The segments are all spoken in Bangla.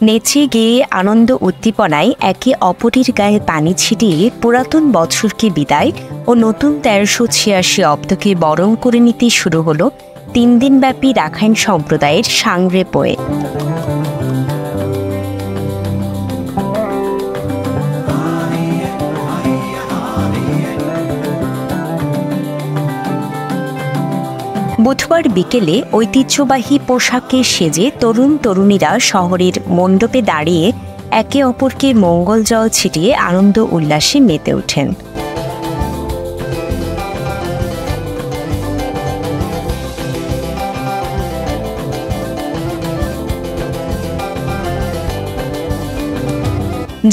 নেচে গেয়ে আনন্দ উদ্দীপনায় একে অপরের গায়ে পানি ছিটিয়ে পুরাতন বছরকে বিদায় ও নতুন ১৩৮৬ অব্দকে বরণ করে নিতে শুরু হল ৩ দিনব্যাপী রাখাইন সম্প্রদায়ের সাংরে পোয়ে। বুধবার বিকেলে ঐতিহ্যবাহী পোশাকে সেজে তরুণ তরুণীরা শহরের মণ্ডপে দাঁড়িয়ে একে অপরকে মঙ্গল জল ছিটিয়ে আনন্দ উল্লাসে মেতে ওঠেন।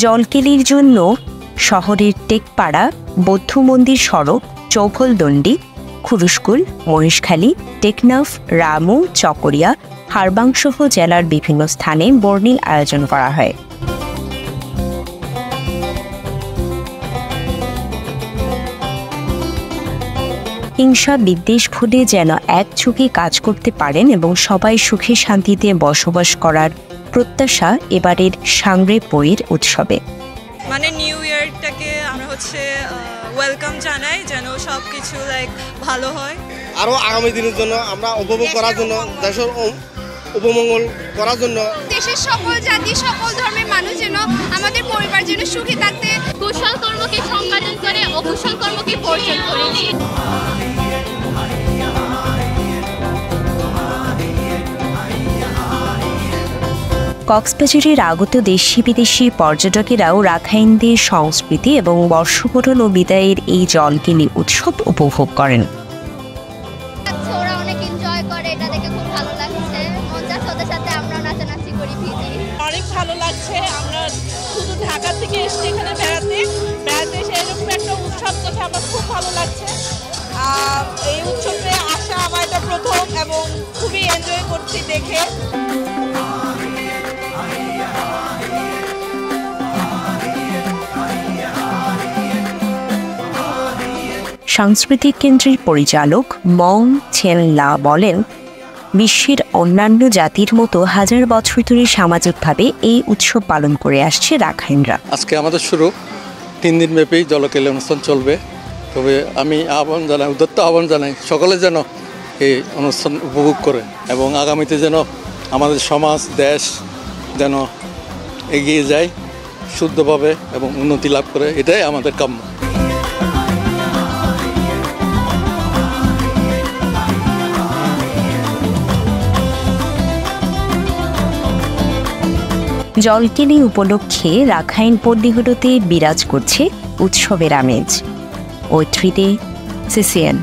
জলকেলির জন্য শহরের টেকপাড়া, বৌদ্ধ মন্দির সড়ক, চৌফলদণ্ডি, খুরুশকুল, মহেশখালী, টেকনাফ, রামু, চকরিয়া, হারবাংসহ জেলার বিভিন্ন স্থানে বর্ণিল আয়োজন করা হয়। হিংসা বিদ্বেষ ভুলে যেন একযোগে কাজ করতে পারেন এবং সবাই সুখে শান্তিতে বসবাস করার প্রত্যাশা এবারের সাংরে পোয়ের উৎসবে। মানে নিউ ইয়ারটাকে আমরা ওয়েলকাম জানাই, যেন সবকিছু ভালো হয়। আরো আগামী দিনের জন্য আমরা উপভোগ করার জন্য, দেশের উপমঙ্গল করার জন্য, দেশের সকল জাতি সকল ধর্মের মানুষ যেন আমাদের পরিবার যেন সুখী থাকতে কুশল কর্মকে সম্পাদন করে অকুশল কর্মকে বর্জন করে। কক্সবাজারের আগত দেশি বিদেশি পর্যটকেরাও রাখাইনদের সংস্কৃতি এবং বর্ষবরণ ও বিদায়ের এই জলকেলি উৎসব উপভোগ করেন। ওরা অনেক এনজয় করে, এটা দেখে খুব ভালো লাগছে। ওদের সাথে আমরা নাচানাচি করি, ভিজি। অনেক ভালো লাগছে। আমরা শুধু ঢাকা থেকে এসেছি এখানে বেড়াতে এসে এরকম একটা উৎসব দেখে আমার খুব ভালো লাগছে। এই উৎসবে আসা আমার এটা প্রথম এবং খুবই এনজয় করছি দেখে। সাংস্কৃতিক কেন্দ্রের পরিচালক মং ছেন লা বলেন, বিশ্বের অন্যান্য জাতির মতো হাজার বছর ধরে সামাজিকভাবে এই উৎসব পালন করে আসছে রাখাইনরা। আজকে আমাদের শুরু 3 দিনব্যাপী জলকেলি অনুষ্ঠান চলবে। তবে আমি উদ্যত্ত আহ্বান জানাই সকলে যেন এই অনুষ্ঠান উপভোগ করে এবং আগামীতে যেন আমাদের সমাজ দেশ যেন এগিয়ে যায় শুদ্ধভাবে এবং উন্নতি লাভ করে, এটাই আমাদের কাম্য। জলকেলি উপলক্ষে রাখাইন পল্লীগুলোতে বিরাজ করছে উৎসবের আমেজ। ঐত্রীতে CCN।